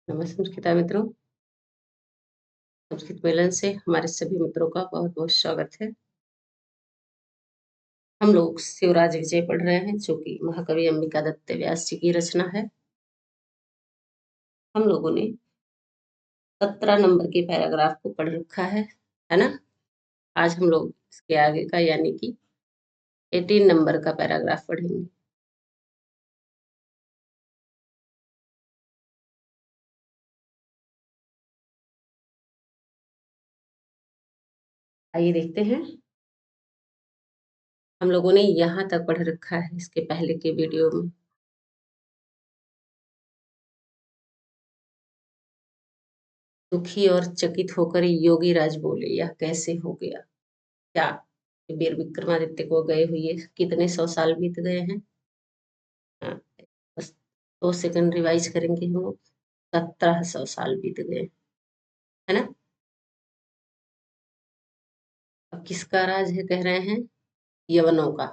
नमस्कार मित्रों, संस्कृत मिलन से हमारे सभी मित्रों का बहुत-बहुत स्वागत है। हम लोग शिवराज विजय पढ़ रहे हैं, जो कि महाकवि अंबिका दत्त व्यास जी की रचना है। हम लोगों ने 17 नंबर के पैराग्राफ को पढ़ रखा है ना? आज हम लोग इसके आगे का यानी कि 18 नंबर का पैराग्राफ पढ़ेंगे। आइए देखते हैं। हम लोगों ने यहाँ तक पढ़ रखा है इसके पहले के वीडियो में। दुखी और चकित होकर योगीराज बोले, यह कैसे हो गया? क्या वीर विक्रमादित्य को गए हुए कितने 100 साल बीत गए हैं? हाँ, बस 2 सेकंड रिवाइज करेंगे हम लोग। 1700 साल बीत गए, है ना? अब किसका राज है कह रहे हैं? यवनों का।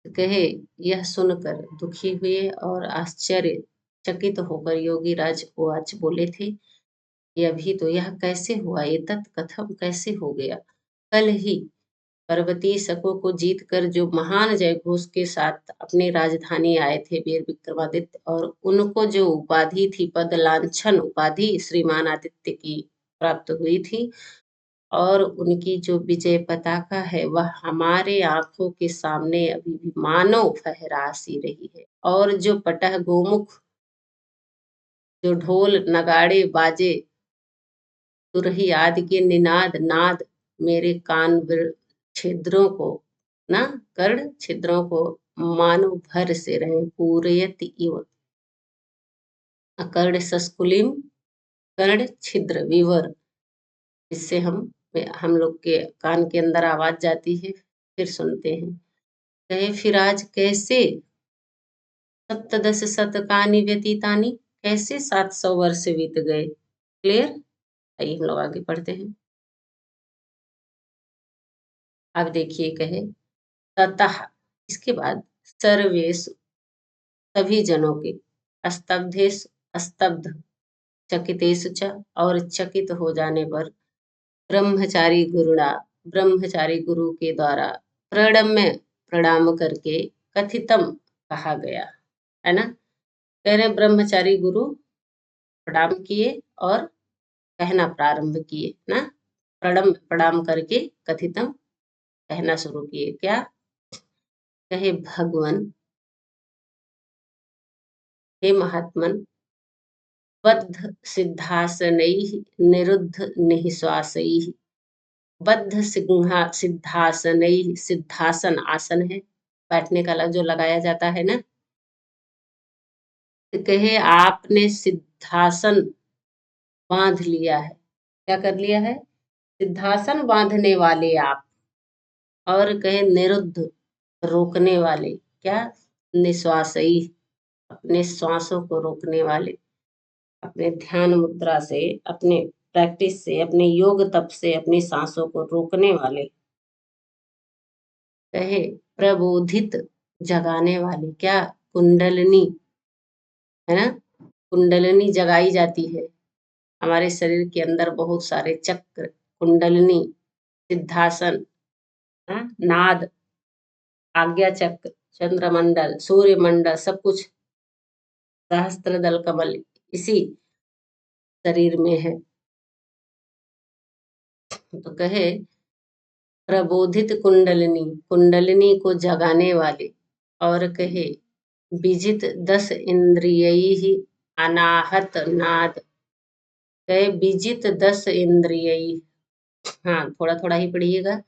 तो कहे, यह सुनकर दुखी हुए और आश्चर्य चकित होकर योगी राज उवाच बोले थे, यह भी तो यह कैसे हुआ? ये कथम कैसे हो गया? कल ही पर्वतीय शकों को जीत कर जो महान जयघोष के साथ अपनी राजधानी आए थे वीर विक्रमादित्य, और उनको जो उपाधि थी, पद लांछन उपाधि श्रीमान आदित्य की प्राप्त हुई थी, और उनकी जो विजय पताका है वह हमारे आंखों के सामने अभी भी मानो फहरा सी रही है। और जो पटह गोमुख, जो ढोल नगाड़े बाजे, तुरही आदि के निनाद नाद मेरे छिद्रों को ना कर्ण छिद्रों को मानो भर से रहे, पूरयत इव अकर्ण सस्कुलिम कर्ण छिद्र विवर। इससे हम लोग के कान के अंदर आवाज जाती है। फिर सुनते हैं। कहे, फिर आज कैसे सप्तदश शतकानि व्यतीतानि, कैसे 700 वर्ष बीत गए? क्लियर? आइए हम लोग आगे पढ़ते हैं। अब देखिए, कहे, ततः इसके बाद सर्वेश सभी जनों के स्तब्धेश स्तब्ध चकितेश च और चकित हो जाने पर ब्रह्मचारी गुरुड़ा ब्रह्मचारी गुरु के द्वारा प्रणम्य प्रणाम करके कथितम कहा गया, है ना? कह रहे ब्रह्मचारी गुरु प्रणाम किए और कहना प्रारंभ किए ना, प्रणाम करके कथितम कहना शुरू किए। क्या कहे? भगवान, हे महात्मन, बद्ध सिद्धासनैः निरुद्ध निःश्वासैः, बद्ध सिद्धासनैः, सिद्धासन आसन है बैठने का जो लगाया जाता है ना। तो कहे, आपने सिद्धासन बांध लिया है। क्या कर लिया है? सिद्धासन बांधने वाले आप। और कहे निरुद्ध, रोकने वाले। क्या? निश्वासई, अपने श्वासों को रोकने वाले, अपने ध्यान मुद्रा से, अपने प्रैक्टिस से, अपने योग तप से अपनी सांसों को रोकने वाले। कहे प्रबोधित, जगाने वाले। क्या? कुंडलिनी, है ना? कुंडलिनी जगाई जाती है। हमारे शरीर के अंदर बहुत सारे चक्र, कुंडलिनी, सिद्धासन, नाद, आज्ञा चक्र, चंद्रमंडल, सूर्यमंडल, सब कुछ सहस्त्र दल कमल इसी शरीर में है। तो कहे प्रबोधित कुंडलिनी, कुंडलिनी को जगाने वाले। और कहे विजित 10 इंद्रियैः अनाहत नाद। कहे विजित 10 इंद्रियैः, हाँ थोड़ा थोड़ा ही पढ़िएगा।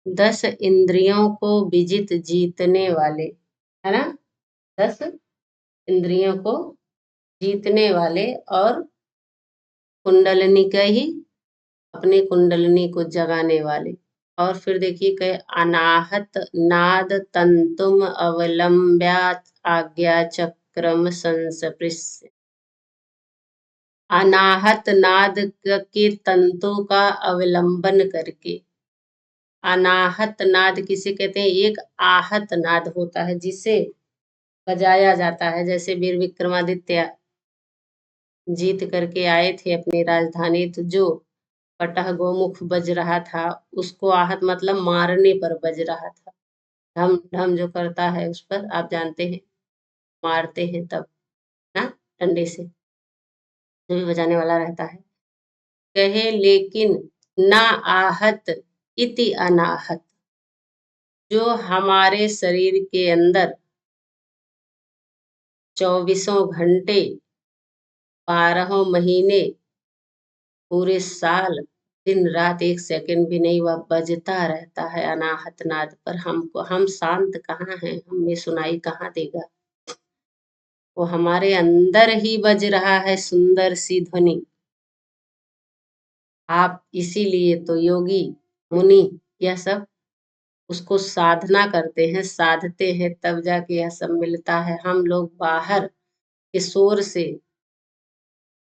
10 इंद्रियों को विजित, जीतने वाले, है ना? 10 इंद्रियों को जीतने वाले और कुंडलिनी का ही, अपने कुंडलिनी को जगाने वाले। और फिर देखिए, कहे अनाहत नाद तंतुम अवलंब्यात आज्ञा चक्रम संस्पृश्य। अनाहत नाद के तंतु का अवलंबन करके। अनाहत नाद किसे कहते हैं? एक आहत नाद होता है जिसे बजाया जाता है, जैसे वीर विक्रमादित्य जीत करके आए थे अपनी राजधानी, तो जो पटह गोमुख बज रहा था, उसको आहत मतलब मारने पर बज रहा था। ढम ढम जो करता है उस पर, आप जानते हैं, मारते हैं तब ना, डंडे से जो भी बजाने वाला रहता है। कहे लेकिन ना आहत इति अनाहत, जो हमारे शरीर के अंदर 24 घंटे 12 महीने पूरे साल दिन रात 1 सेकंड भी नहीं, वह बजता रहता है अनाहत नाद पर। हमको, हम शांत कहाँ हैं, हमें सुनाई कहाँ देगा। वो हमारे अंदर ही बज रहा है सुंदर सी ध्वनि। आप इसीलिए तो योगी मुनि यह सब उसको साधना करते हैं, साधते हैं, तब जाके यह सब मिलता है। हम लोग बाहर के शोर से,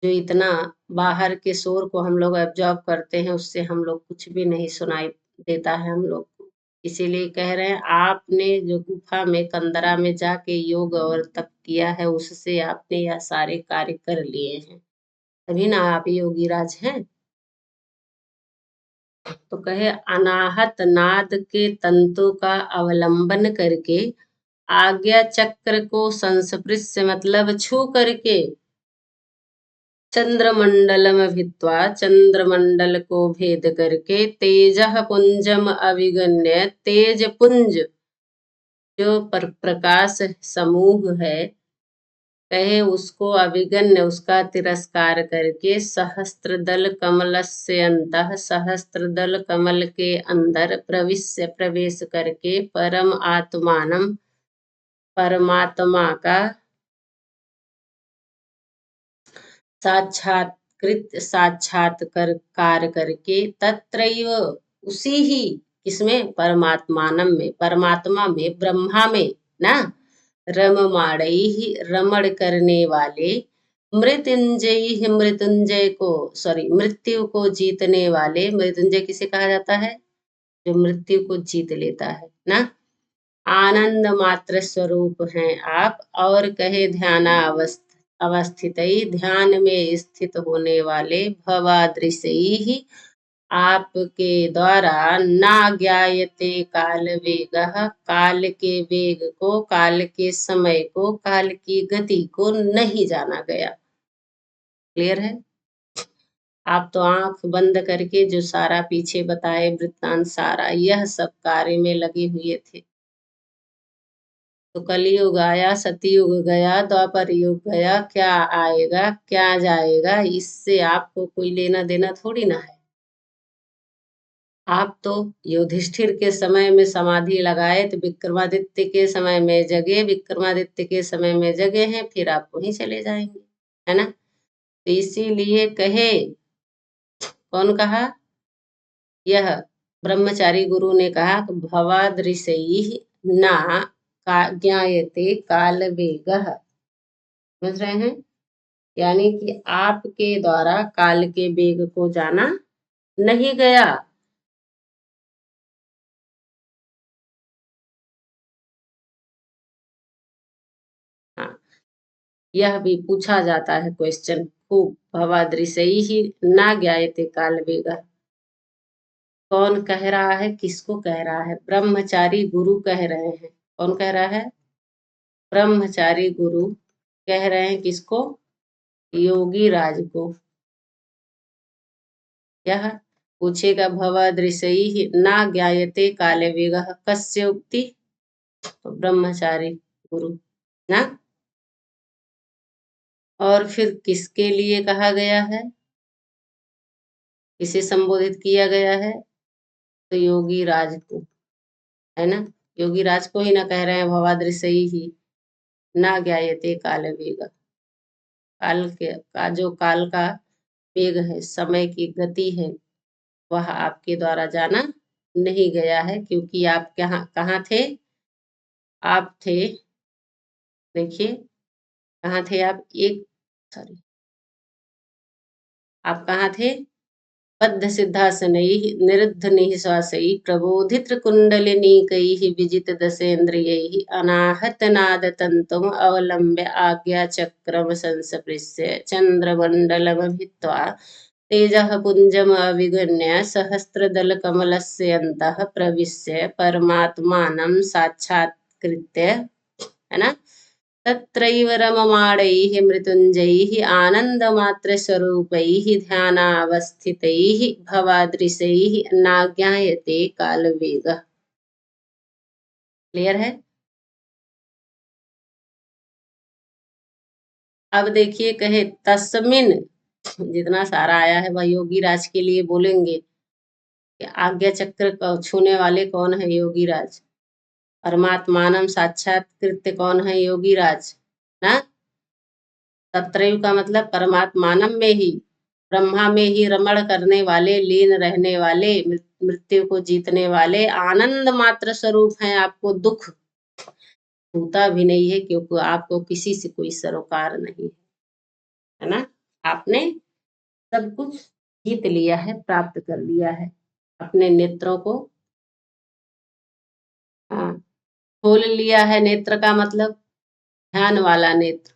जो इतना बाहर के शोर को हम लोग एब्जॉर्ब करते हैं, उससे हम लोग कुछ भी नहीं सुनाई देता है हम लोग को। इसीलिए कह रहे हैं, आपने जो गुफा में कंदरा में जाके योग और तप किया है, उससे आपने यह सारे कार्य कर लिए हैं, तभी ना आप योगी राज हैं। तो कहे अनाहत नाद के तंतु का अवलंबन करके, आज्ञा चक्र को संस्पृश्य मतलब छू करके, चंद्रमंडलम भित्वा चंद्रमंडल को भेद करके, तेजः पुंजम अभिगण्य, तेज पुंज जो प्रकाश समूह है, कहे उसको अभिगण्य, उसका तिरस्कार करके, सहस्त्र दल कमलस्य अंतः, सहस्त्र दल कमल के अंदर प्रविश्य प्रवेश करके, परम आत्मानम परमात्मा का साक्षात्कृत साक्षात्कार करके, तत्रैव उसी ही, किसमें, परमात्मानम में, परमात्मा में, ब्रह्मा में ना, रममाणैहि रमण करने वाले, मृत्युंजय मृत्युंजय को, सॉरी, मृत्यु को जीतने वाले। मृत्युंजय किसे कहा जाता है, जो मृत्यु को जीत लेता है ना। आनंद मात्र स्वरूप हैं आप। और कहे अवस्थित ध्यान में स्थित होने वाले, भवादृश्य ही, आपके द्वारा ना ज्ञायते काल वेग, काल के वेग को, काल के समय को, काल की गति को नहीं जाना गया। क्लियर है। आप तो आंख बंद करके जो सारा पीछे बताए वृत्तांत, सारा यह सब कार्य में लगे हुए थे। तो कलयुग आया, सतयुग गया, द्वापर युग गया, क्या आएगा क्या जाएगा, इससे आपको कोई लेना देना थोड़ी ना है। आप तो युधिष्ठिर के समय में समाधि लगाए, तो विक्रमादित्य के समय में जगे, विक्रमादित्य के समय में जगे हैं, फिर आप वहीं चले जाएंगे, है ना। तो इसीलिए कहे, कौन कहा, यह ब्रह्मचारी गुरु ने कहा, भवादृशैः ना ज्ञायते काल वेगः। समझ रहे हैं, यानी कि आपके द्वारा काल के वेग को जाना नहीं गया। हाँ, यह भी पूछा जाता है क्वेश्चन खूब, भवादृशई ही ना ज्ञायते काल वेग। कौन कह रहा है, किसको कह रहा है, ब्रह्मचारी गुरु कह रहे हैं। कौन कह रहा है, ब्रह्मचारी गुरु कह रहे हैं, किसको, योगी राज को। यह पूछेगा, भवादृशई ना ज्ञायते काल वेग कस्य उक्ति, तो ब्रह्मचारी गुरु ना। और फिर किसके लिए कहा गया है, किसे संबोधित किया गया है, तो योगी राज को, है ना। योगी राज को ही ना कह रहे हैं, भवादृशई ही ना ज्ञायते काल वेग। काल के का जो काल का वेग है, समय की गति है, वह आपके द्वारा जाना नहीं गया है, क्योंकि आप कहाँ कहाँ थे, आप थे, देखिए कहाँ थे आप, एक, सॉरी, आप कहाँ थे, बद्ध सिद्धासनैः निरुद्ध निःश्वासैः प्रबोधित कुण्डलिनीकैः विजित दशेन्द्रियैः अनाहत नादतन्तुम् अवलम्ब्य आज्ञाचक्रम संस्पृश्य चन्द्रमण्डलमभित्वा तेजः पुञ्जमभिगण्य सहस्रदलकमलस्य अन्तः प्रविश्य परमात्मानं साक्षात्कृत्य, है ना, तत्रैव रममाणैः मृत्युञ्जयैः आनन्दमात्रस्वरूपैः ध्यानावस्थितैः भवादृशैः नाज्ञायते कालवेगः। क्लियर है? अब देखिए, कहे तस्मिन, जितना सारा आया है वह योगी राज के लिए बोलेंगे कि आज्ञा चक्र को छूने वाले कौन है? योगी राज। परमात्मानम साक्षात्कृत्य कौन है? योगी राज ना। तत्रैव का मतलब परमात्मानम में ही, ब्रह्मा में ही रमण करने वाले, लीन रहने वाले, मृत्यु को जीतने वाले, आनंद मात्र स्वरूप हैं। आपको दुख होता भी नहीं है, क्योंकि आपको किसी से कोई सरोकार नहीं है ना। आपने सब कुछ जीत लिया है, प्राप्त कर लिया है। अपने नेत्रों को हाँ, खोल लिया है। नेत्र का मतलब ध्यान वाला नेत्र।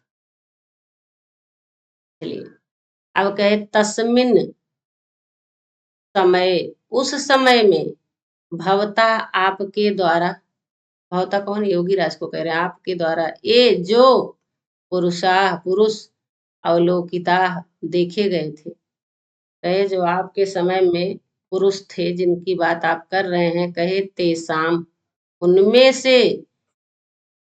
चलिए, अब कहे तस्मिन समय, उस समय में, भवता आपके द्वारा, भवता कौन? योगी राज को कह रहे हैं, आपके द्वारा, ये जो पुरुषाः पुरुष अवलोकिता देखे गए थे, कहे जो आपके समय में पुरुष थे जिनकी बात आप कर रहे हैं, कहे तेसाम, उनमें से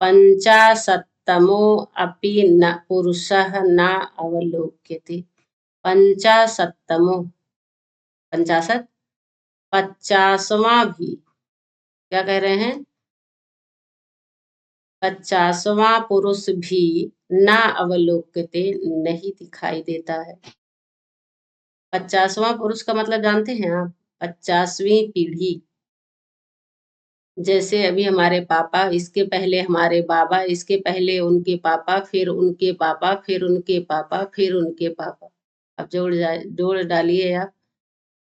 पंचाशत्तमो अपि न पुरुषः न अवलोक्यते। पंचाशत्तमो, 50, 50वां भी, क्या कह रहे हैं? 50वां पुरुष भी ना अवलोकते, नहीं दिखाई देता है। 50वां पुरुष का मतलब जानते हैं आप? 50वीं पीढ़ी। जैसे अभी हमारे पापा, इसके पहले हमारे बाबा, इसके पहले उनके पापा, फिर उनके पापा, फिर उनके पापा, फिर उनके पापा। अब जोड़ डालिए आप।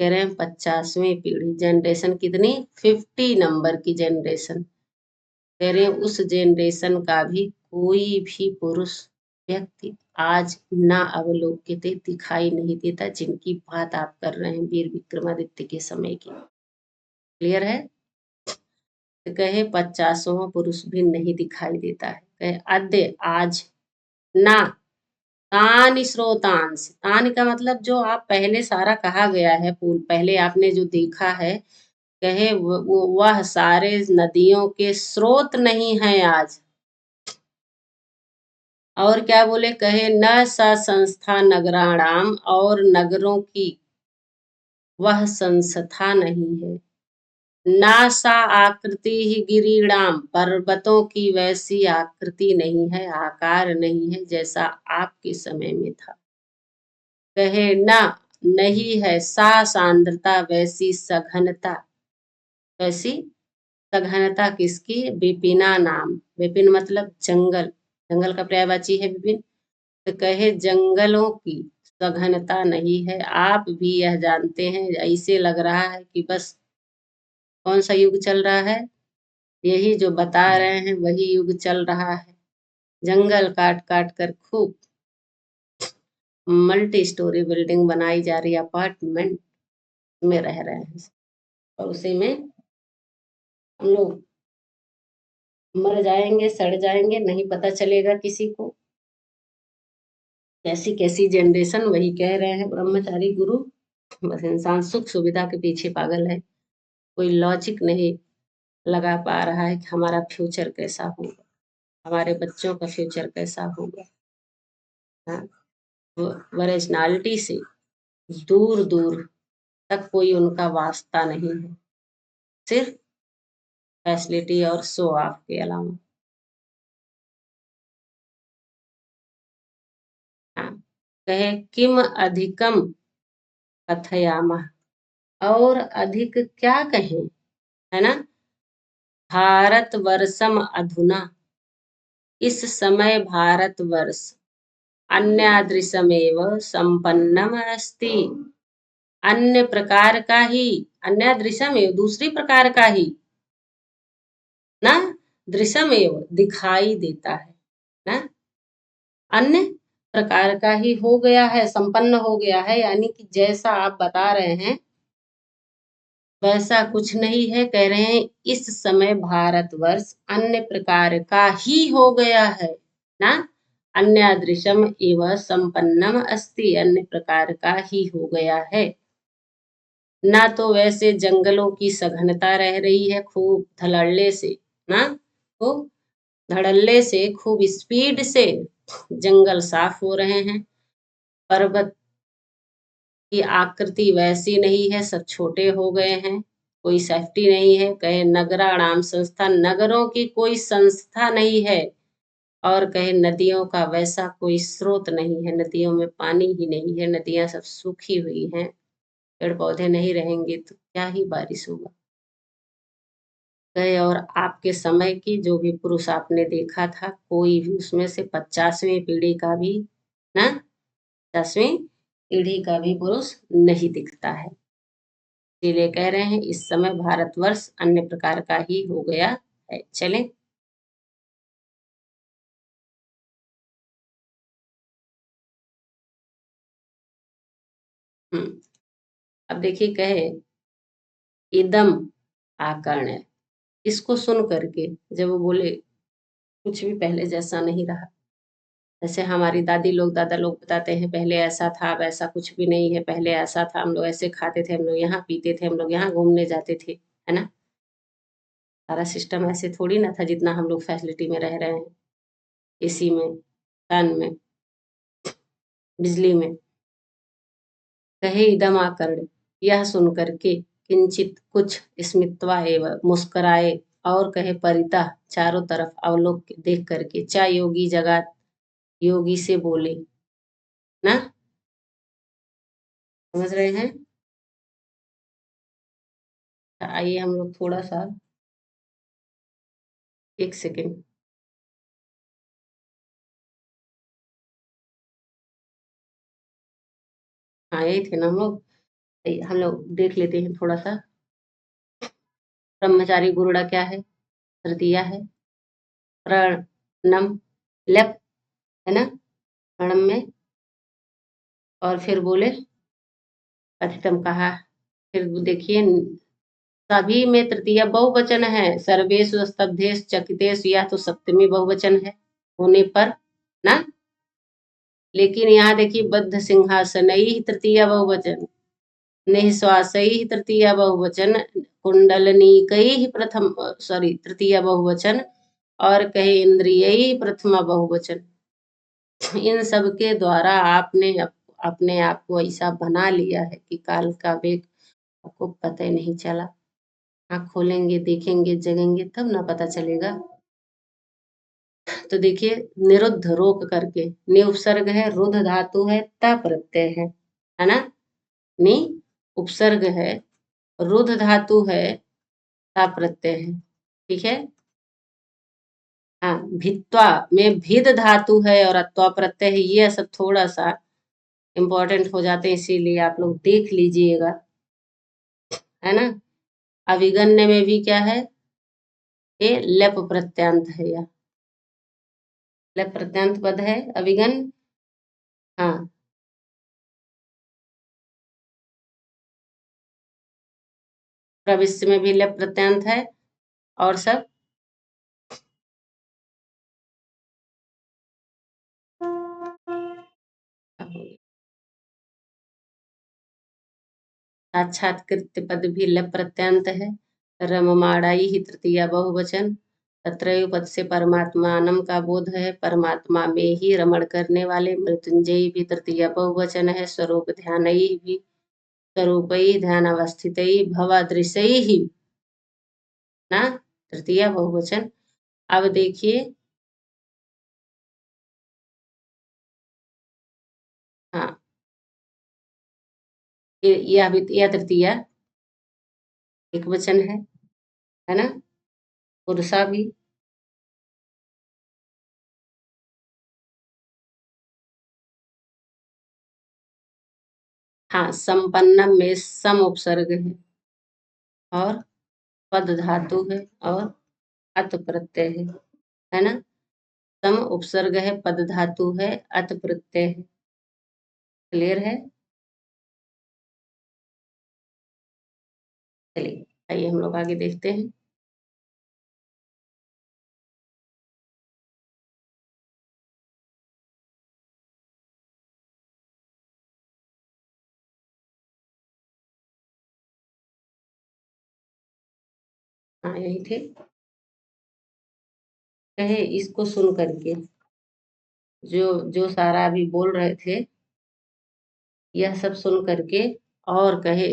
कह रहे हैं 50वीं पीढ़ी। जनरेशन कितनी? 50 नंबर की जनरेशन। कह रहे हैं उस जनरेशन का भी कोई भी पुरुष व्यक्ति आज ना अवलोकित दिखाई नहीं देता, जिनकी बात आप कर रहे हैं वीर विक्रमादित्य के समय की। क्लियर है? तो कहे 50वां पुरुष भी नहीं दिखाई देता है। कहे अद्य, आज, ना तानि स्रोतांश, तानि का मतलब जो आप पहले सारा कहा गया है, पहले आपने जो देखा है, कहे वह सारे नदियों के स्रोत नहीं है आज। और क्या बोले? कहे न स संस्था नगराणाम, और नगरों की वह संस्था नहीं है। ना सा आकृति ही गिरिणाम, पर्वतों की वैसी आकृति नहीं है, आकार नहीं है जैसा आपके समय में था। कहे ना, नहीं है, सा सांद्रता, वैसी सघनता, वैसी सघनता किसकी? विपिना नाम, विपिन मतलब जंगल, जंगल का पर्यायवाची है विपिन। तो कहे जंगलों की सघनता नहीं है। आप भी यह जानते हैं, ऐसे लग रहा है कि बस कौन सा युग चल रहा है? यही जो बता रहे हैं वही युग चल रहा है। जंगल काट काट कर खूब मल्टी स्टोरी बिल्डिंग बनाई जा रही है, अपार्टमेंट में रह रहे हैं, और उसी में हम लोग मर जाएंगे, सड़ जाएंगे, नहीं पता चलेगा किसी को। कैसी कैसी जनरेशन, वही कह रहे हैं ब्रह्मचारी गुरु। बस इंसान सुख सुविधा के पीछे पागल है, कोई लॉजिक नहीं लगा पा रहा है कि हमारा फ्यूचर कैसा होगा, हमारे बच्चों का फ्यूचर कैसा होगा। हाँ, ओरिजिनलिटी से दूर दूर तक कोई उनका वास्ता नहीं है, सिर्फ फैसिलिटी और शो ऑफ के अलावा। हाँ, कहे किम अधिकम कथयामः, और अधिक क्या कहें, है ना। भारतवर्षम अधुना, इस समय भारतवर्ष अन्यादृशमेव संपन्नम अस्ति, अन्य प्रकार का ही, अन्य दृश्यमेव दूसरी प्रकार का ही, ना दृश्यमेव दिखाई देता है ना, अन्य प्रकार का ही हो गया है, संपन्न हो गया है, यानी कि जैसा आप बता रहे हैं वैसा कुछ नहीं है। कह रहे हैं इस समय भारतवर्ष अन्य प्रकार का ही हो गया है ना, अन्य दृश्यम एवं संपन्नम अस्ति, अन्य प्रकार का ही हो गया है। ना तो वैसे जंगलों की सघनता रह रही है खूब धड़ल्ले से, ना खूब धड़ल्ले से, खूब स्पीड से जंगल साफ हो रहे हैं। पर्वत की आकृति वैसी नहीं है, सब छोटे हो गए हैं, कोई सेफ्टी नहीं है। कहे नगराणाम संस्था, नगरों की कोई संस्था नहीं है। और कहे नदियों का वैसा कोई स्रोत नहीं है, नदियों में पानी ही नहीं है, नदियां सब सूखी हुई हैं, पेड़ पौधे नहीं रहेंगे तो क्या ही बारिश होगा। कहे और आपके समय की जो भी पुरुष आपने देखा था, कोई भी उसमें से 50वीं पीढ़ी का भी ना, 10वीं पीढ़ी का भी पुरुष नहीं दिखता है। इसीलिए कह रहे हैं इस समय भारतवर्ष अन्य प्रकार का ही हो गया है। चलें। अब देखिए कहे इदम आकर्ण, इसको सुन करके जब वो बोले कुछ भी पहले जैसा नहीं रहा। जैसे हमारी दादी लोग दादा लोग बताते हैं पहले ऐसा था, वैसा कुछ भी नहीं है, पहले ऐसा था, हम लोग ऐसे खाते थे, हम लोग यहाँ पीते थे, हम लोग यहाँ घूमने जाते थे, है ना। सारा सिस्टम ऐसे थोड़ी ना था जितना हम लोग फैसिलिटी में रह रहे हैं, एसी में, फैन में, बिजली में। कहे इदम आकर्ण, यह सुन करके किंचित कुछ स्मित्वा एवं मुस्कुराए, और कहे परिता चारों तरफ अवलोक देख करके, चा योगी जगत, योगी से बोले ना, समझ रहे हैं। आइए हम लोग थोड़ा सा, एक सेकेंड। हाँ यही थे ना हम लोग। आइए, हम लोग देख लेते हैं थोड़ा सा। ब्रह्मचारी गुरुड़ा क्या है, तृतीया है, प्रणम लप, है ना, प्रणम में। और फिर बोले कथितम कहा। फिर देखिए सभी में तृतीया बहुवचन है, सर्वेषु स्तब्धेषु चकितेषु, यह तो सप्तमी बहुवचन है होने पर ना। लेकिन यहाँ देखिए बद्ध सिंहासनई तृतीया बहुवचन, निःश्वासई तृतीया बहुवचन, कुंडलनीकई प्रथम सॉरी तृतीया बहुवचन, और कहे इंद्रियई प्रथमा बहुवचन। इन सब के द्वारा आपने अपने आप को ऐसा बना लिया है कि काल का वेग आपको पता ही नहीं चला। आँख खोलेंगे, देखेंगे, जगेंगे तब ना पता चलेगा। तो देखिए निरुद्ध रोक करके, नि उपसर्ग है, रुद्ध धातु है, त प्रत्यय है ना। नि उपसर्ग है, रुद्ध धातु है, ता प्रत्यय है, ठीक है। हाँ भित्वा में भिद धातु है और अत्वा प्रत्यय है, ये सब थोड़ा सा इम्पोर्टेंट हो जाते हैं, इसीलिए आप लोग देख लीजिएगा, है ना। अभिगन्य में भी क्या है, ये लेप प्रत्यांत है, या लेप प्रत्यांत पद है अभिगन। हाँ प्रविष्ट में भी लेप प्रत्यांत है, और सब साक्षात्कृत पद भी लेप प्रत्यांत है। रममाणाई ही तृतीया बहुवचन, तत्रैव पद से परमात्मानम का बोध है, परमात्मा में ही रमण करने वाले मृत्युंजयी भी तृतीया बहुवचन है। स्वरूप ध्यानई भी, स्वरूपई ध्यान अवस्थित भवादृश्य ही ना, तृतीया बहुवचन। अब देखिए हाँ यह भी, यह तृतीया एक वचन है ना, पुरुषा भी। हाँ, संपन्नम में सम उपसर्ग और पद धातु है और अत प्रत्यय है ना। सम उपसर्ग है, पद धातु है, अत प्रत्यय है। क्लियर है। चलिए आइए हम लोग आगे देखते हैं। हाँ यही थे। कहे इसको सुन करके, जो जो सारा अभी बोल रहे थे, यह सब सुन करके और कहे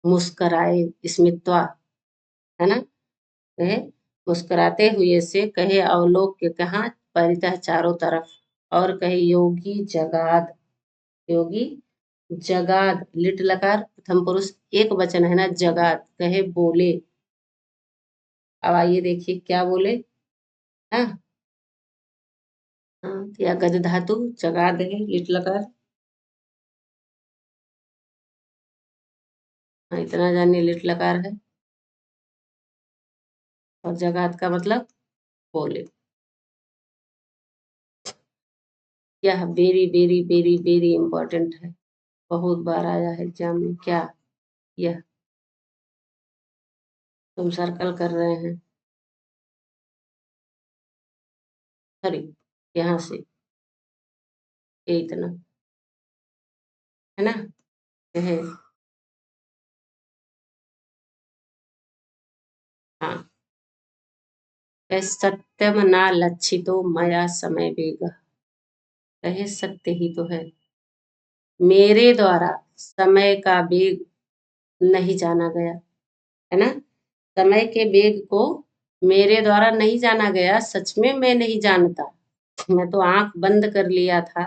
मुस्कराए स्मित्वा, है ना। कहे मुस्कुराते हुए से कहे अवलोक के कहा परितः चारों तरफ, और कहे योगी जगाद, योगी जगाद लिट लकार प्रथम पुरुष एक वचन है ना, जगाद कहे बोले। अब आइए देखिए क्या बोले। हाँ हाँ, तो या गद धातु जगाद है, लिट लकार। हाँ, इतना जानिए लिट लकार है, और जगाद का मतलब बोले। यह very very very very important है, बहुत बार आया है एग्जाम में। क्या यह तुम सर्कल कर रहे हैं, सॉरी, यहाँ से ये इतना, है ना। है। हाँ, सत्यम ना लक्षितो मया समय वेग, कहे सत्य ही तो है, मेरे द्वारा समय का वेग नहीं जाना गया, है ना। समय के वेग को मेरे द्वारा नहीं जाना गया, सच में मैं नहीं जानता। मैं तो आंख बंद कर लिया था,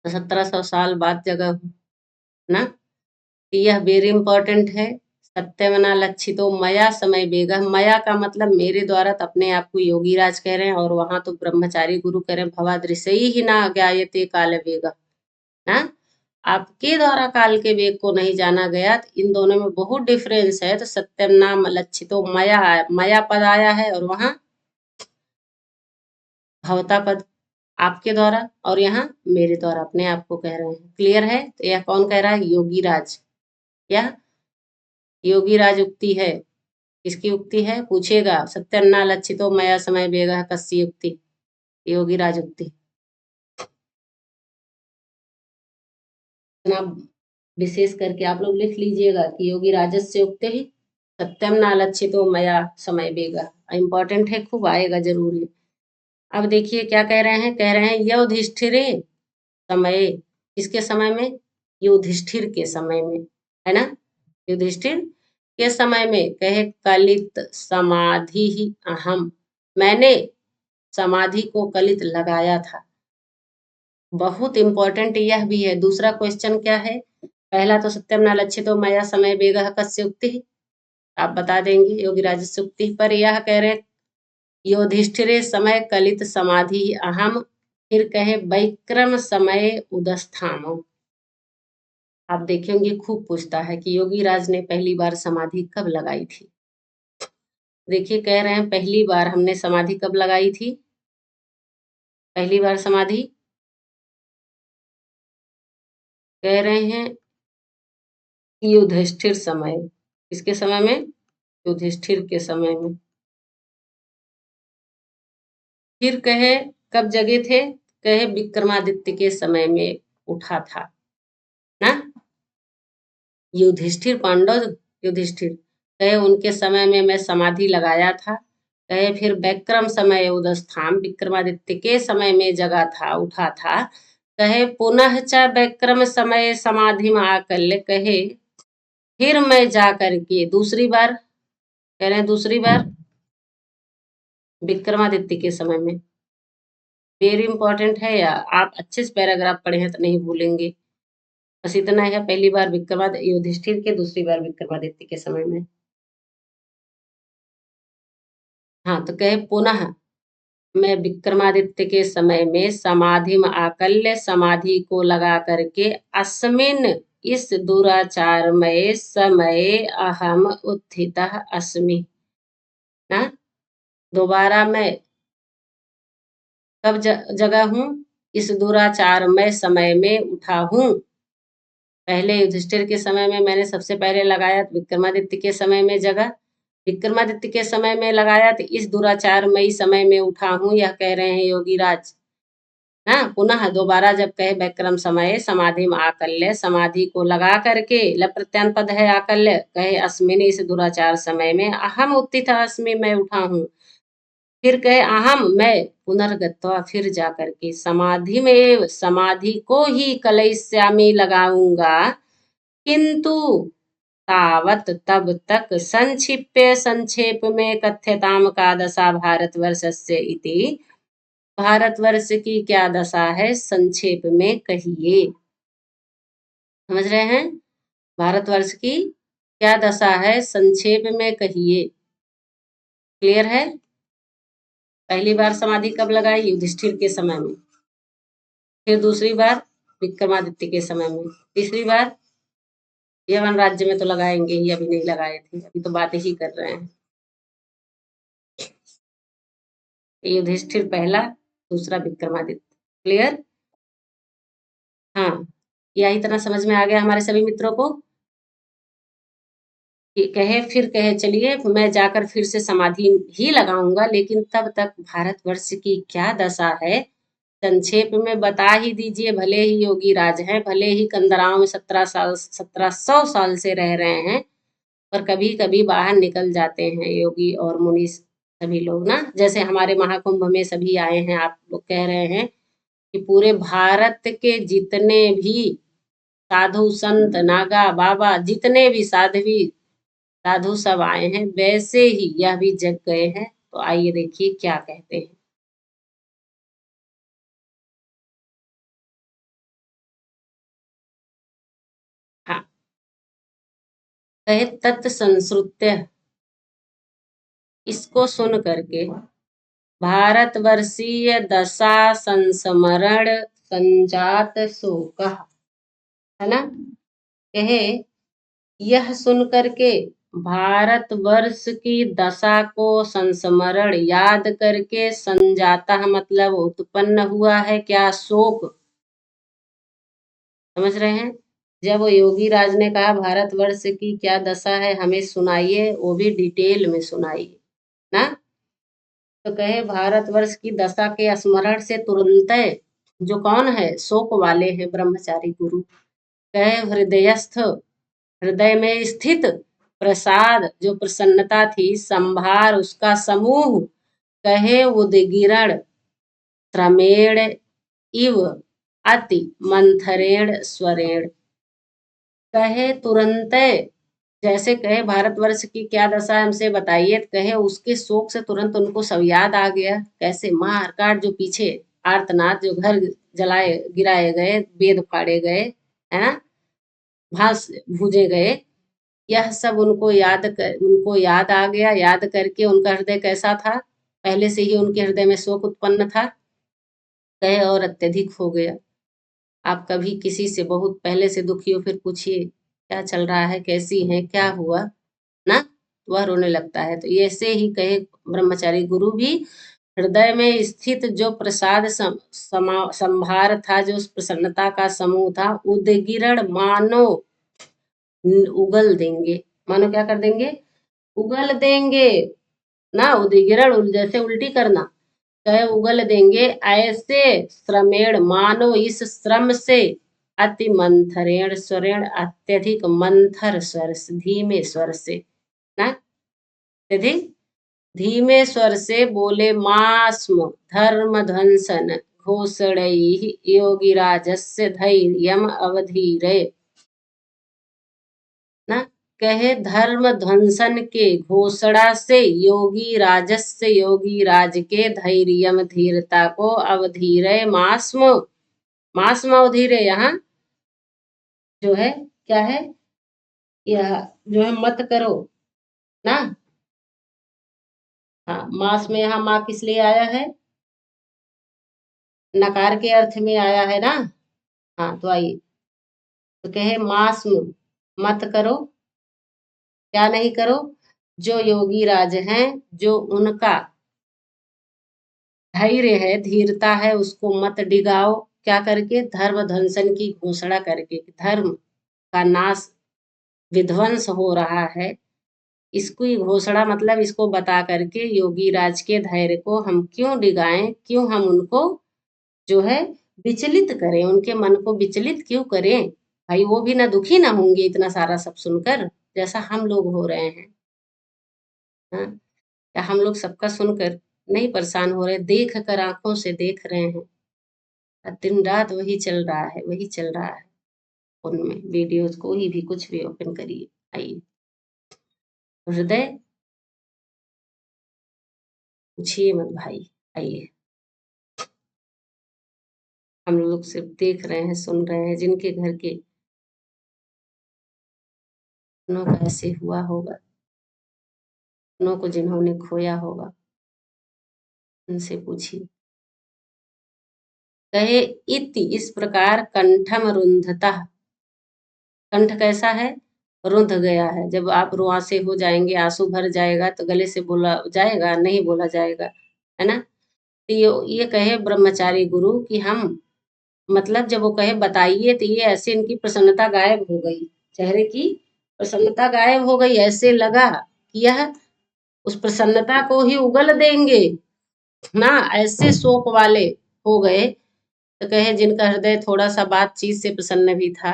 1700 साल बाद जगह हूँ ना। यह वेरी इंपॉर्टेंट है। सत्यवना लक्षितो मया समय वेगा, मया का मतलब मेरे द्वारा, तो अपने आप को योगी राज कह रहे हैं, और वहां तो ब्रह्मचारी गुरु कह रहे हैं भवादृश्य ही ना ज्ञायते काल वेगा ना। आपके द्वारा काल के वेग को नहीं जाना गया, तो इन दोनों में बहुत डिफरेंस है। तो सत्यम नाम लक्षितो मया, मया पद आया है, और वहां भवता पद आपके द्वारा, और यहाँ मेरे द्वारा, अपने आप को कह रहे हैं। क्लियर है। तो यह कौन कह रहा है, योगी राज। यह योगी राज उक्ति है। किसकी उक्ति है पूछेगा, सत्यन्ना लक्षितो मया समय वेगा कस्य उक्ति, योगी राज उक्ति। जनाब विशेष करके आप लोग लिख लीजिएगा कि योगी राजस्य उक्ति ही सत्यम ना लक्षितो मया समय वेगा, इंपॉर्टेंट है, खूब आएगा जरूर है। अब देखिए क्या कह रहे हैं, कह रहे हैं युधिष्ठिरे समय, किसके समय में, युधिष्ठिर के समय में, है ना। युधिष्ठिर के समय में कहे कलित समाधि ही अहम, मैंने समाधि को कलित लगाया था। बहुत इंपॉर्टेंट यह भी है। दूसरा क्वेश्चन क्या है, पहला तो सत्यम न लक्षितो मया समय वेगः कस्य उक्ति, आप बता देंगे योगी राजस्य उक्ति पर। यह कह रहे योधिष्ठिरे समय कलित समाधि अहम, फिर कहे वैक्रम समय उदस्थानो। आप देखेंगे खूब पूछता है कि योगी राज ने पहली बार समाधि कब लगाई थी। देखिए कह रहे हैं पहली बार हमने समाधि कब लगाई थी, पहली बार समाधि कह रहे हैं युधिष्ठिर समय, किसके समय में, युधिष्ठिर के समय में। फिर कहे कब जगे थे, कहे विक्रमादित्य के समय में उठा था ना। युधिष्ठिर पांडव, युधिष्ठिर कहे उनके समय में मैं समाधि लगाया था। कहे फिर विक्रम समय उदस्थान, विक्रमादित्य के समय में जगा था, उठा था। कहे पुनः च विक्रम समय समाधि में आकल्य, कहे फिर मैं जा करके दूसरी बार, कह रहे हैं दूसरी बार विक्रमादित्य के समय में। वेरी इंपॉर्टेंट है, या आप अच्छे से पैराग्राफ पढ़े हैं तो नहीं भूलेंगे। बस इतना है, पहली बार विक्रमादित्य युधिष्ठिर के, दूसरी बार विक्रमादित्य के समय में। हाँ तो कहे पुनः, मैं विक्रमादित्य के समय में समाधिम आकल्य समाधि को लगा करके अस्मिन इस दुराचारमय समय अहम उत्थितः अस्मि। ना, दोबारा मैं कब जगा हूं? इस दुराचारमय समय में उठा हूं। पहले युधिष्ठिर के समय में मैंने सबसे पहले लगाया, विक्रमादित्य के समय में जगा, विक्रमादित्य के समय में लगाया, तो इस दुराचारमयी समय में उठा हूं, यह कह रहे हैं योगी राज। ना, पुनः दोबारा जब कहे विक्रम समय समाधि में आकल्य समाधि को लगा करके, ल प्रत्यान पद है आकल्य, कहे अस्मिन इस दुराचार समय में अहम उत्थित अस्मि मैं उठा हूं। फिर कहे अहम मैं पुनर्गत्वा फिर जाकर के समाधि में समाधि को ही कलयिष्यामि लगाऊंगा, किंतु तावत तब तक संक्षिप्य संक्षेप में कथ्यताम का दशा भारतवर्षस्य इति, भारतवर्ष की क्या दशा है संक्षेप में कहिए। समझ रहे हैं? भारतवर्ष की क्या दशा है संक्षेप में कहिए। क्लियर है? पहली बार समाधि कब लगाई? युधिष्ठिर के समय में। फिर दूसरी बार विक्रमादित्य के समय में। तीसरी बार यवन राज्य में तो लगाएंगे ही, अभी नहीं लगाए थे, अभी तो बातें ही कर रहे हैं। युधिष्ठिर पहला, दूसरा विक्रमादित्य। क्लियर? हाँ, यही तरह समझ में आ गया हमारे सभी मित्रों को? कहे फिर कहे चलिए मैं जाकर फिर से समाधि ही लगाऊंगा, लेकिन तब तक भारतवर्ष की क्या दशा है संक्षेप में बता ही दीजिए। भले ही योगी राज हैं, भले ही कंदराओं में 1700 साल से रह रहे हैं, पर कभी कभी बाहर निकल जाते हैं योगी और मुनि सभी लोग ना। जैसे हमारे महाकुंभ में सभी आए हैं, आप लोग कह रहे हैं कि पूरे भारत के जितने भी साधु संत नागा बाबा जितने भी साध्वी साधु सब आए हैं, वैसे ही यह भी जग गए हैं। तो आइए देखिए क्या कहते हैं। हाँ, कहे तत्संश्रुत्य, इसको सुन करके भारतवर्षीय दशा संस्मरण संजात शोक, है ना। कहे यह सुन करके भारतवर्ष की दशा को संस्मरण याद करके संजाता मतलब उत्पन्न हुआ है क्या? शोक। समझ रहे हैं? जब वो योगी राज ने कहा भारतवर्ष की क्या दशा है हमें सुनाइए, वो भी डिटेल में सुनाइए ना। तो कहे भारतवर्ष की दशा के स्मरण से तुरंत जो कौन है शोक वाले हैं ब्रह्मचारी गुरु, कहे हृदयस्थ हृदय में स्थित प्रसाद जो प्रसन्नता थी संभार उसका समूह, कहे उदगिरण त्रमेण इव अति मंथरेण स्वरेण, कहे तुरंत जैसे कहे भारतवर्ष की क्या दशा है हमसे बताइए, कहे उसके शोक से तुरंत उनको सब याद आ गया। कैसे? मार काट जो पीछे आर्तनाद, जो घर जलाए गिराए गए, वेद फाड़े गए, है ना, भास भूजे गए, यह सब उनको याद आ गया। याद करके उनका हृदय कैसा था? पहले से ही उनके हृदय में शोक उत्पन्न था, कहे और अत्यधिक हो गया। आप कभी किसी से बहुत पहले से दुखी हो, फिर पूछिए क्या चल रहा है, कैसी है, क्या हुआ ना, वह रोने लगता है। तो ऐसे ही कहे ब्रह्मचारी गुरु भी हृदय में स्थित जो प्रसाद संभार था, जो उस प्रसन्नता का समूह था, उदगिरण मानो उगल देंगे। मानो क्या कर देंगे? उगल देंगे ना। उदगिरण जैसे उल्टी करना, कहे उगल देंगे ऐसे श्रमेण मानो इस श्रम से, अति मंथरेण स्वरेण अत्यधिक मंथर स्वर से, धीमे स्वर से ना, अत्यधिक धीमे स्वर से बोले मास्म धर्म ध्वंसन घोषणैः योगिराजस्य धैर्यम अवधीरे ना। कहे धर्म ध्वंसन के घोषणा से योगी राजस्य योगी राज के धैर्यम धीरता को अवधीरे मास्म, मास्म अवधीरे यहाँ जो है क्या है? यह जो है मत करो ना। हाँ, मास में यहाँ माँ किस लिए आया है? नकार के अर्थ में आया है ना। हाँ तो आइए, तो कहे मास मत करो, क्या नहीं करो, जो योगी राज हैं, जो उनका धैर्य है, धीरता है, उसको मत डिगाओ। क्या करके? धर्म ध्वंसन की घोषणा करके, धर्म का नाश, विध्वंस हो रहा है, इसकी घोषणा मतलब इसको बता करके योगी राज के धैर्य को हम क्यों डिगाएं, क्यों हम उनको जो है विचलित करें, उनके मन को विचलित क्यों करें? भाई वो भी ना दुखी ना होंगे इतना सारा सब सुनकर, जैसा हम लोग हो रहे हैं। हाँ, या हम लोग सबका सुनकर नहीं परेशान हो रहे, देख कर आंखों से देख रहे हैं, दिन रात वही चल रहा है, वही चल रहा है। उनमें वीडियोज कोई भी कुछ भी ओपन करिए, आइए हृदय पूछिए मत भाई, आइए। हम लोग सिर्फ देख रहे हैं, सुन रहे हैं, जिनके घर के उनों का ऐसे हुआ होगा, उनों को जिन्होंने खोया होगा, उनसे पूछिए। कहे इति इस प्रकार कंठम रुंधता, कंठ कैसा है? रुंध गया है। जब आप रुआंसे हो जाएंगे, आंसू भर जाएगा, तो गले से बोला जाएगा? नहीं बोला जाएगा, है ना। तो ये कहे ब्रह्मचारी गुरु कि हम, मतलब जब वो कहे बताइए, तो ये ऐसे इनकी प्रसन्नता गायब हो गई, चेहरे की प्रसन्नता गायब हो गई, ऐसे लगा कि यह उस प्रसन्नता को ही उगल देंगे ना, ऐसे शोक वाले हो गए। तो कहे जिनका हृदय थोड़ा सा बातचीत से प्रसन्न भी था,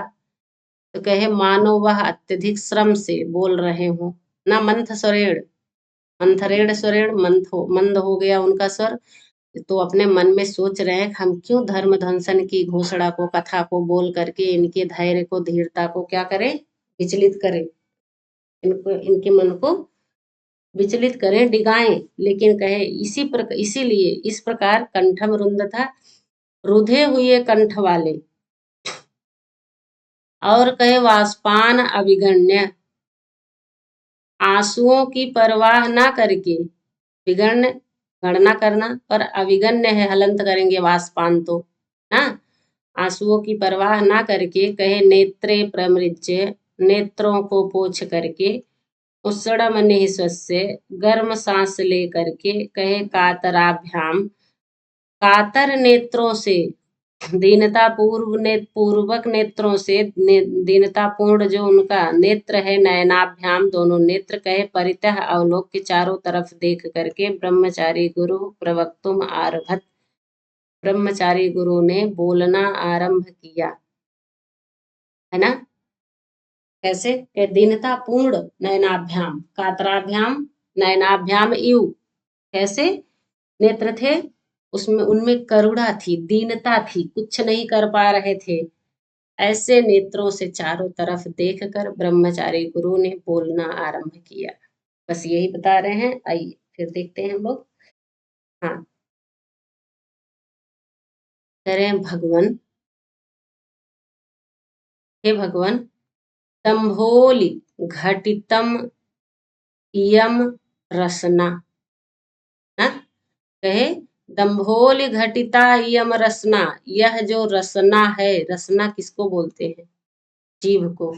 तो कहे मानो वह अत्यधिक श्रम से बोल रहे हो ना, मंथ स्वरेण, मंथरेण स्वरेण, मंद हो गया उनका स्वर। तो अपने मन में सोच रहे हैं, हम क्यों धर्म ध्वंसन की घोषणा को, कथा को बोल करके इनके धैर्य को, धीरता को क्या करें, विचलित करें, इनको, इनके मन को विचलित करें, डिगाएं। लेकिन कहे इसी प्रकार, इसीलिए इस प्रकार कंठम रुंद था, रुधे हुए कंठ वाले, और कहे वाष्पान अभिगण्य, आंसुओं की परवाह ना करके, विगण्य गणना करना, पर अविगण्य है, हलंत करेंगे वाष्पान तो ना, आंसुओं की परवाह ना करके, कहे नेत्रे प्रमृज्य, नेत्रों को पोंछ करके, उस्सड़म निःश्वस्य, गर्म सांस ले करके, कहे कातराभ्याम, कातर नेत्रों से, दीनता पूर्वक नेत्रों से, दीनता पूर्ण जो उनका नेत्र है, नयनाभ्याम दोनों नेत्र, कहे परितः अवलोक, चारों तरफ देख करके, ब्रह्मचारी गुरु प्रवक्तुम आरभत, ब्रह्मचारी गुरु ने बोलना आरंभ किया, है ना। कैसे? दीनता पूर्ण नयनाभ्याम, कातराभ्याम, नयनाभ्याम इव, कैसे नेत्र थे, उसमें उनमें करुणा थी, दीनता थी, कुछ नहीं कर पा रहे थे, ऐसे नेत्रों से चारों तरफ देखकर ब्रह्मचारी गुरु ने बोलना आरंभ किया। बस यही बता रहे हैं, आइए फिर देखते हैं हम लोग। हाँ, करें भगवान, हे भगवान, तंभोली घटितम इयम रसना, हाँ? कहे दंभोल घटिता इयम रसना, यह जो रसना है, रसना किसको बोलते हैं? जीभ को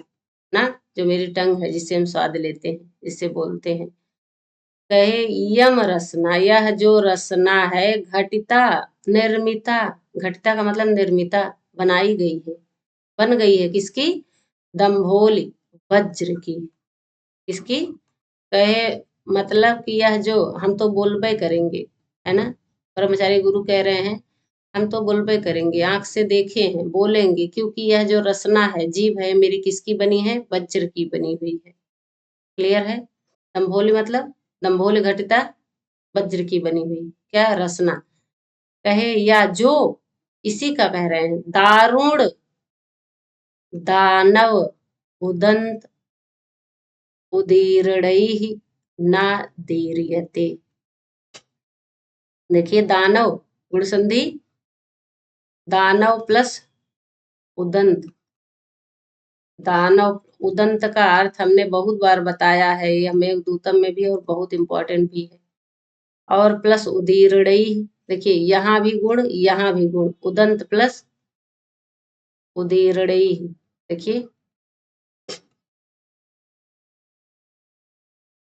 ना, जो मेरी टंग है, जिससे हम स्वाद लेते हैं, जिससे बोलते हैं। कहे यम रसना, यह जो रसना है, घटिता निर्मिता, घटिता का मतलब निर्मिता, बनाई गई है, बन गई है, किसकी? दंभोली, वज्र की, किसकी? कहे मतलब कि यह जो, हम तो बोलबे करेंगे, है ना, ब्रह्मचारी गुरु कह रहे हैं हम तो बोलबे करेंगे, आंख से देखे हैं, बोलेंगे, क्योंकि यह जो रसना है, जीभ है मेरी, किसकी बनी है? वज्र की बनी हुई है। क्लियर है? दंभोली मतलब दंभोल घटिता, वज्र की बनी हुई क्या? रसना। कहे या जो, इसी का कह रहे हैं, दारुण दानव उदंत उदीर्णैः न दीर्यते। देखिए दानव, गुण संधि, दानव प्लस उदंत, दानव उदंत का अर्थ हमने बहुत बार बताया है, ये मेघदूतम में भी और बहुत इंपॉर्टेंट भी है, और प्लस उदीर्णैः, देखिए यहाँ भी गुण, यहाँ भी गुण, उदंत प्लस उदीर्णई। देखिए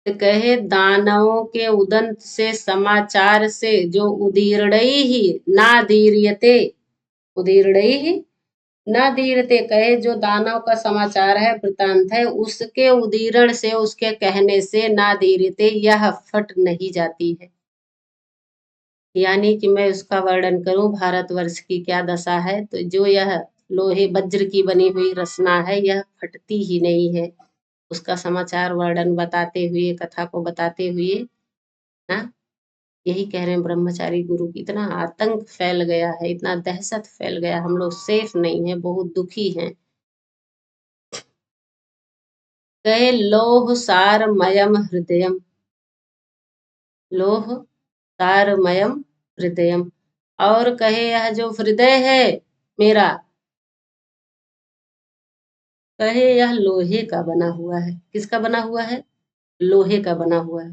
तो कहे दानवों के उदंत से समाचार से जो उदीर्णई ही ना दीर्यते, उदीर्णई ही ना दीर्यते, कहे जो दानव का समाचार है, वृतांत है, उसके उदीरण से, उसके कहने से ना दीर्यते, यह फट नहीं जाती है। यानी कि मैं उसका वर्णन करूं भारतवर्ष की क्या दशा है, तो जो यह लोहे वज्र की बनी हुई रचना है यह फटती ही नहीं है। उसका समाचार वर्णन बताते हुए, कथा को बताते हुए ना, यही कह रहे हैं ब्रह्मचारी गुरु की इतना आतंक फैल गया है, इतना दहशत फैल गया, हम लोग सेफ नहीं है, बहुत दुखी हैं। कहे लोह सारमयम हृदयम, लोह सारमयम हृदयम, और कहे यह जो हृदय है मेरा, कहे यह लोहे का बना हुआ है। किसका बना हुआ है? लोहे का बना हुआ है।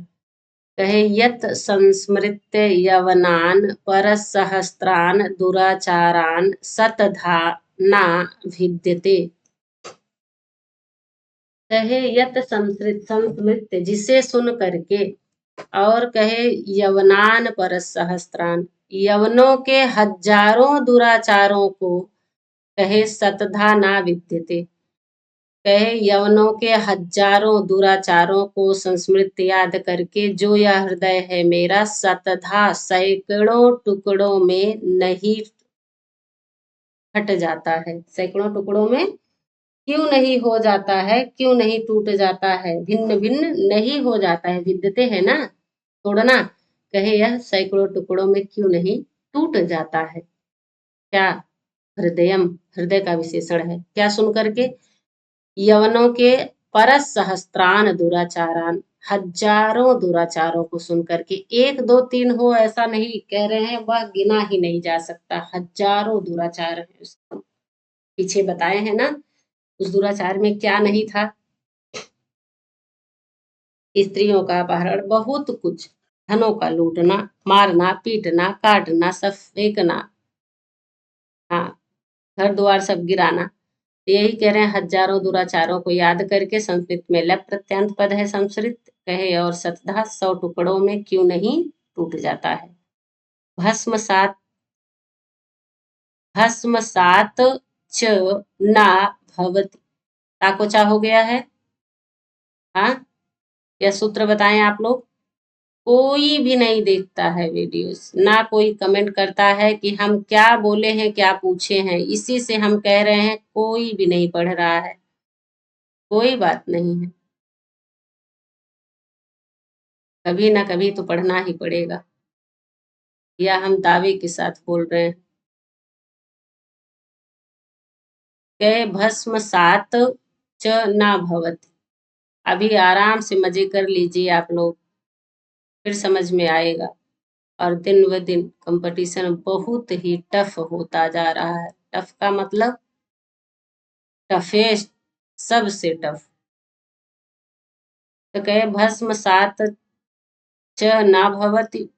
कहे यत संस्मृत्य यवनान परसहस्त्रान दुराचारान सतधा ना भिद्यते। कहे यत संस्मृत्य, जिसे सुन करके, और कहे यवनान परसहस्त्रान, यवनों के हजारों दुराचारों को, कहे सतधा ना विद्यते, कहे यवनों के हजारों दुराचारों को संस्मृत याद करके जो यह हृदय है मेरा शतधा सैकड़ों टुकड़ों में नहीं फट जाता है। सैकड़ों टुकड़ों में क्यों नहीं हो जाता है, क्यों नहीं टूट जाता है, भिन्न भिन्न नहीं हो जाता है, विद्यते है ना, तोड़ना, कहे यह सैकड़ों टुकड़ों में क्यों नहीं टूट जाता है। क्या? हृदयम, हृदय का विशेषण है। क्या सुन करके? यवनों के परस सहस्त्रान दुराचारान, हजारों दुराचारों को सुनकर के, एक दो तीन हो ऐसा नहीं कह रहे हैं, वह गिना ही नहीं जा सकता, हजारों दुराचार है उसको। पीछे बताए हैं ना उस दुराचार में क्या नहीं था। स्त्रियों का अपहरण, बहुत कुछ, धनों का लूटना, मारना पीटना काटना सब फेंकना, हाँ, घर द्वार सब गिराना। यही कह रहे हैं हजारों दुराचारों को याद करके, संस्कृत में लप प्रत्यंत पद है संस्कृत, कहे और सतधा 100 टुकड़ों में क्यों नहीं टूट जाता है। भस्म सात, भस्म सात च ना भवति, ताकोचा हो गया है। हाँ, यह सूत्र बताएं आप लोग। कोई भी नहीं देखता है वीडियोस, ना कोई कमेंट करता है कि हम क्या बोले हैं क्या पूछे हैं, इसी से हम कह रहे हैं कोई भी नहीं पढ़ रहा है। कोई बात नहीं है, कभी ना कभी तो पढ़ना ही पड़ेगा, या हम दावे के साथ बोल रहे हैं। कहे भस्म सात च ना भवति, अभी आराम से मजे कर लीजिए आप लोग, फिर समझ में आएगा। और दिन व दिन कंपटीशन बहुत ही टफ होता जा रहा है। टफ का मतलब टफेस्ट, सबसे टफ। तो कहे भस्म सात च ना भवति,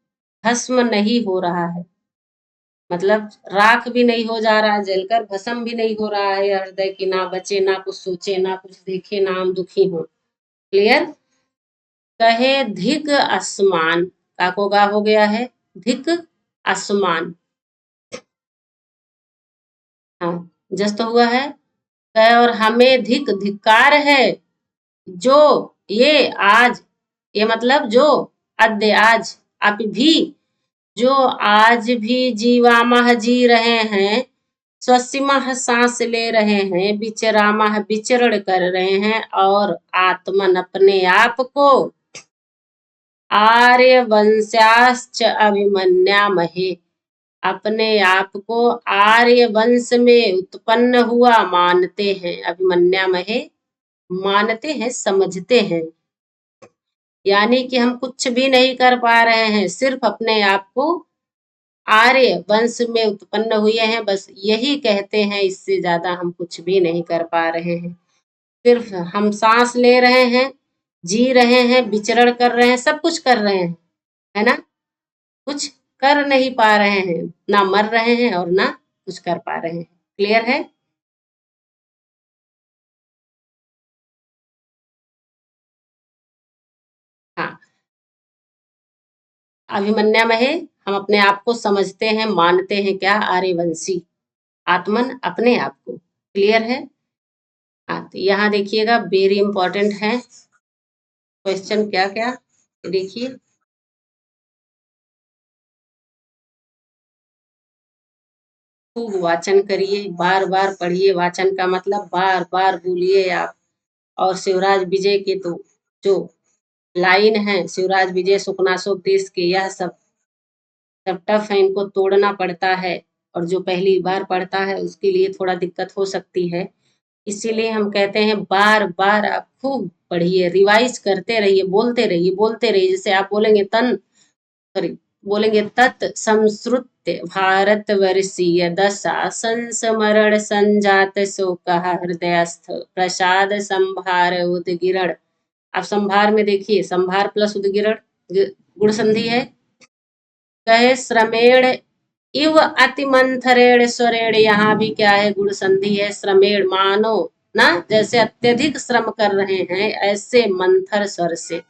भस्म नहीं हो रहा है, मतलब राख भी नहीं हो जा रहा है, जलकर भस्म भी नहीं हो रहा है हृदय की, ना बचे, ना कुछ सोचे, ना कुछ देखे, ना हम दुखी हो। क्लियर? कहे धिक आसमान, काको गा हो गया है, धिक आसमान, हाँ, जस तो हुआ है। कहे और हमें धिक धिक्कार है, जो ये आज, ये मतलब जो अद्य आज, आप भी जो आज भी जीवामह जी रहे हैं, स्वसिमह सांस ले रहे हैं, विचरामह विचरण कर रहे हैं, और आत्मन अपने आप को आर्य वंश्याश्च अभिमन्यामहे, अपने आप को आर्य वंश में उत्पन्न हुआ मानते हैं, अभिमन्यामहे मानते हैं, समझते हैं। यानी कि हम कुछ भी नहीं कर पा रहे हैं, सिर्फ अपने आप को आर्य वंश में उत्पन्न हुए हैं, बस यही कहते हैं, इससे ज्यादा हम कुछ भी नहीं कर पा रहे हैं। सिर्फ हम सांस ले रहे हैं, जी रहे हैं, विचरण कर रहे हैं, सब कुछ कर रहे हैं, है ना, कुछ कर नहीं पा रहे हैं, ना मर रहे हैं और ना कुछ कर पा रहे हैं। क्लियर है? हाँ, अभिमन्यामहे, हम अपने आप को समझते हैं, मानते हैं क्या? आर्यवंशी, आत्मन, अपने आप को। क्लियर है? हाँ, तो यहाँ देखिएगा वेरी इंपॉर्टेंट है क्वेश्चन, क्या क्या देखिए। खूब वाचन करिए, बार बार पढ़िए, वाचन का मतलब बार बार बोलिए आप। और शिवराज विजय के तो जो लाइन है, शिवराज विजय सुखनासुख देश के, यह सब टफ है, इनको तोड़ना पड़ता है। और जो पहली बार पढ़ता है उसके लिए थोड़ा दिक्कत हो सकती है। इसीलिए हम कहते हैं बार बार आप खूब पढ़िए, रिवाइज करते रहिए, बोलते रहिए, बोलते रहिए। जैसे आप बोलेंगे तन, सॉरी, बोलेंगे तत् संस्कृत्य भारत वर्षीय दशा संस्मरण संजात शोक हृदयस्थ प्रसाद संभार उदगिरण। आप संभार में देखिए, संभार प्लस उदगिरण गुण संधि है। कहे श्रमेण इव अति मंथरेण स्वरेण, यहाँ भी क्या है? गुण संधि है। श्रमेण मानो ना, जैसे अत्यधिक श्रम कर रहे हैं ऐसे मंथर स्वर से।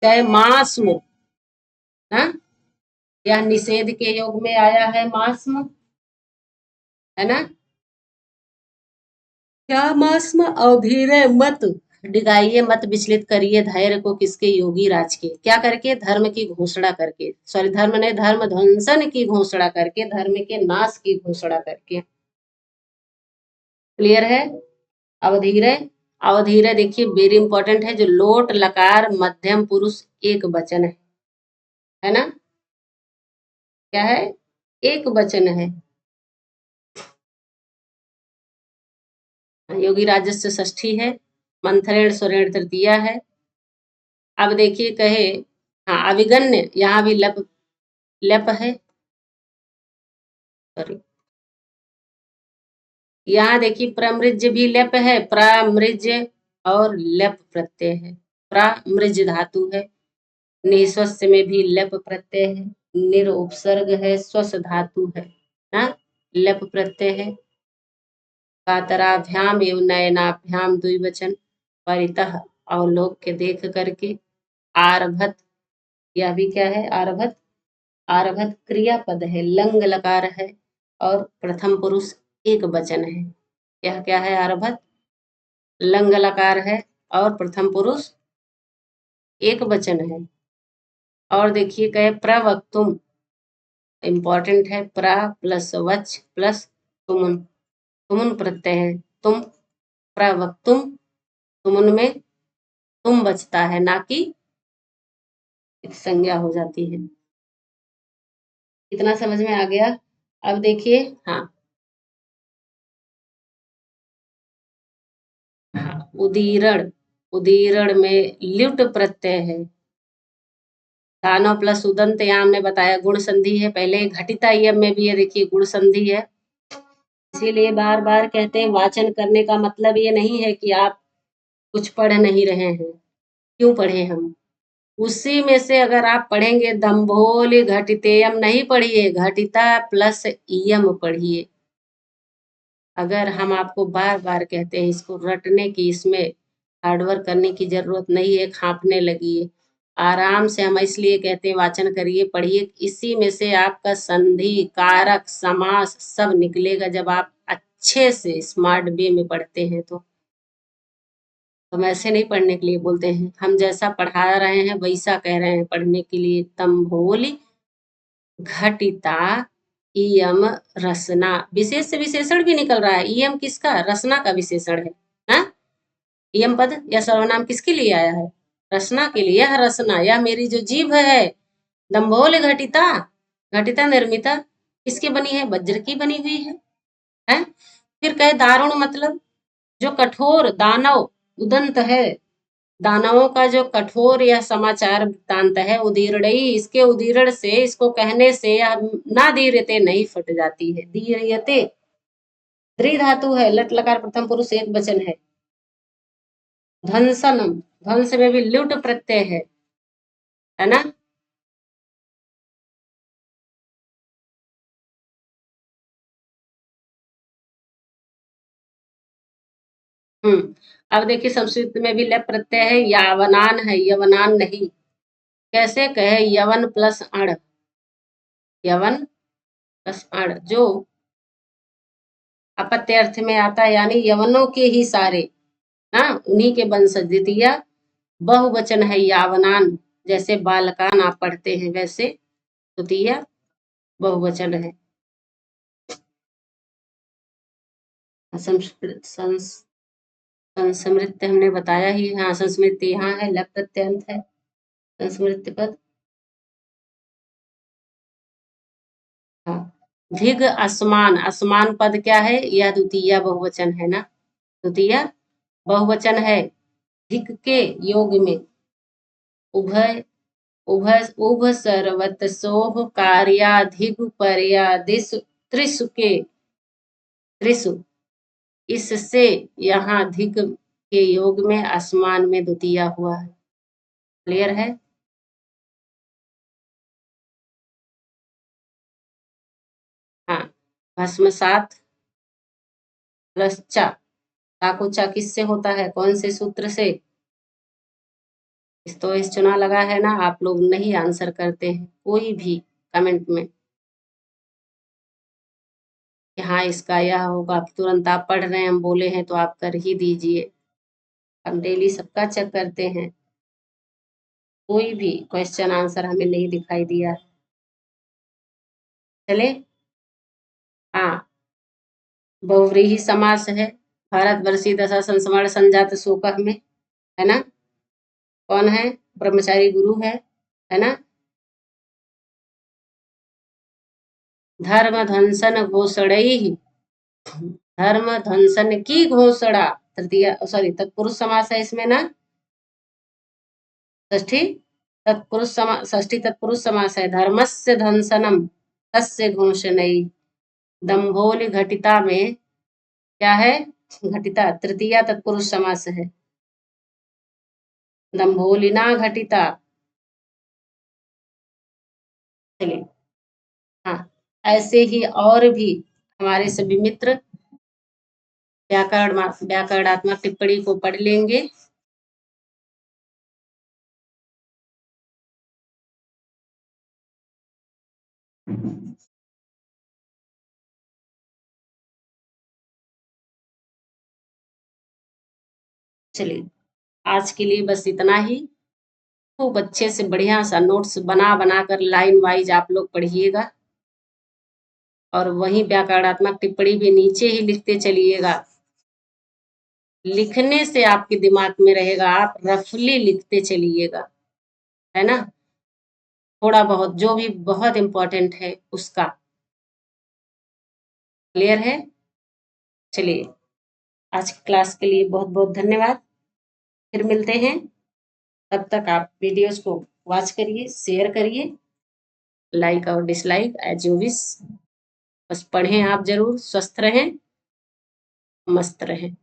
कहे मास्म, हाँ, यह निषेध के योग में आया है, मास्म, है ना? क्या मास्म? अधीर मत डिगाइए, मत विचलित करिए धैर्य को, किसके? योगी राज के। क्या करके? धर्म की घोषणा करके, सॉरी धर्म ने, धर्म ध्वंसन की घोषणा करके, धर्म के नाश की घोषणा करके। क्लियर है? अवधीर, अवधीर देखिए वेरी इंपॉर्टेंट है, जो लोट लकार मध्यम पुरुष एक वचन है ना? क्या है? एक वचन है। योगी राजस्व षष्ठी है, मंथरेण स्वरेण तृतीया है। अब देखिए कहे, हाँ, अभिगन्य, यहाँ भी लप, लप है, सॉरी, यहाँ देखिए प्रमृज भी लप है, प्रमृज और लप प्रत्यय है। प्रमृज धातु है, निस्वस्य में भी लप प्रत्यय है, निर उपसर्ग है, स्वस धातु है ना, लप प्रत्यय है। कातराभ्याम एवं नयनाभ्याम द्विवचन, परितः अवलोक देख करके। आरभत, यह भी क्या है? आरभत, आरभत क्रियापद है, लंग लकार है और प्रथम पुरुष एक वचन है। यह क्या है? आरभत लंग लकार है और प्रथम पुरुष एक वचन है। और देखिए कहे प्रवक्तुम, इंपॉर्टेंट है, प्रा प्लस वच प्लस तुमुन, तुमुन प्रत्यय है, तुम, प्रवक्तुम, तुमुन में तुम बचता है, ना कि एक संज्ञा हो जाती है। इतना समझ में आ गया? अब देखिए, हाँ, हाँ, उदीरण, उदीरण में ल्युट प्रत्यय है। दानव प्लस उदंत, यहाँ हमने बताया गुण संधि है। पहले घटिता यम में भी ये देखिए गुण संधि है। इसीलिए बार बार कहते हैं वाचन करने का मतलब ये नहीं है कि आप कुछ पढ़ नहीं रहे हैं। क्यों पढ़े हम? उसी में से अगर आप पढ़ेंगे, दम्भोल घटितेयम नहीं पढ़िए, घटिता प्लस इयम पढ़िए। अगर हम आपको बार बार कहते हैं इसको रटने की, इसमें हार्डवर्क करने की जरूरत नहीं है, खांपने लगी है, आराम से हम इसलिए कहते हैं वाचन करिए, पढ़िए। इसी में से आपका संधि, कारक, समास सब निकलेगा जब आप अच्छे से स्मार्ट वे में पढ़ते हैं। तो हम ऐसे नहीं पढ़ने के लिए बोलते हैं, हम जैसा पढ़ा रहे हैं वैसा कह रहे हैं पढ़ने के लिए। तम्भोल घटिता इयम रसना, विशेष से विशेषण भी निकल रहा है। इयम किसका? रसना का विशेषण है। हाँ, इयम पद या सर्वनाम किसके लिए आया है? रसना के लिए। यह रसना, यह मेरी जो जीभ है, दम्भोल घटिता, घटिता निर्मिता किसकी बनी है? वज्र की बनी हुई है? फिर कहे दारुण, मतलब जो कठोर, दानव उदंत है, दानवों का जो कठोर यह समाचार वृत्तांत है, उदीरणी, इसके उदीरण से, इसको कहने से यह ना दीर्यते नहीं फट जाती है। दीर्यते द्रि धातु है, लट लकार प्रथम पुरुष एक वचन है। ध्वंसनम, ध्वंस में भी ल्युट प्रत्यय है ना? अब देखिए संस्कृत में भी लप प्रत्यय है, यावनान है, यवनान नहीं। कैसे कहे? यवन प्लस अण, यवन प्लस अण जो अपत्य अर्थ में आता है, यानी यवनों के ही सारे, हाँ उन्हीं के वंशज। द्वितीय बहुवचन है यावनान, जैसे बालकान आप पढ़ते हैं वैसे द्वितीय बहुवचन है। संस्कृत संस्मृत हमने बताया ही, हाँ संस्मृति यहाँ है, लप प्रत्यंत है संस्मृत पद। हाँ धिग असमान, असमान पद क्या है? यह द्वितीय बहुवचन है ना, द्वितीय बहुवचन है। धिक के योग में उभय उभय उभ सर्वत सोह कार्याधिग पर्यादिस त्रिसु के त्रिसु, इससे यहाँ धिक के योग में आसमान में द्वितीय हुआ है। क्लियर है? हाँ भस्मसात प्लस चा, चा को चा किससे होता है? कौन से सूत्र से? इस तो इस चुना लगा है ना, आप लोग नहीं आंसर करते हैं कोई भी कमेंट में कि हाँ इसका यह होगा, तुरंत आप पढ़ रहे हैं हम बोले हैं तो आप कर ही दीजिए। हम डेली सबका चेक करते हैं, कोई भी क्वेश्चन आंसर हमें नहीं दिखाई दिया। चले, हाँ बहुव्रीहि समास है, भारतवर्षीय दशा संस्मरण संजात शोक में, है ना? कौन है? ब्रह्मचारी गुरु है ना? धर्म ध्वंसन घोषणई, धर्म ध्वंसन की घोषणा, तृतीय सॉरी तत्पुरुष समास है इसमें ना, षष्ठी षष्ठी तत्पुरुष समास है। धर्मस्य ध्वंसनम तस्य घोषणई, दंभोल घटिता में क्या है? घटिता तृतीया तत्पुरुष समास है, दंभोलिना घटिता। चलिए, हाँ ऐसे ही और भी हमारे सभी मित्र व्याकरणात्मक टिप्पणी को पढ़ लेंगे। चलिए आज के लिए बस इतना ही। खूब अच्छे से बढ़िया सा नोट्स बना बना कर लाइन वाइज आप लोग पढ़िएगा, और वहीं व्याकरणात्मक टिप्पणी भी नीचे ही लिखते चलिएगा। लिखने से आपके दिमाग में रहेगा, आप रफली लिखते चलिएगा, है ना? थोड़ा बहुत जो भी बहुत इंपॉर्टेंट है उसका। क्लियर है? चलिए आज की क्लास के लिए बहुत बहुत धन्यवाद, फिर मिलते हैं। तब तक आप वीडियोस को वॉच करिए, शेयर करिए, लाइक और डिसलाइक एज यू विश। बस पढ़ें आप जरूर, स्वस्थ रहें, मस्त रहें।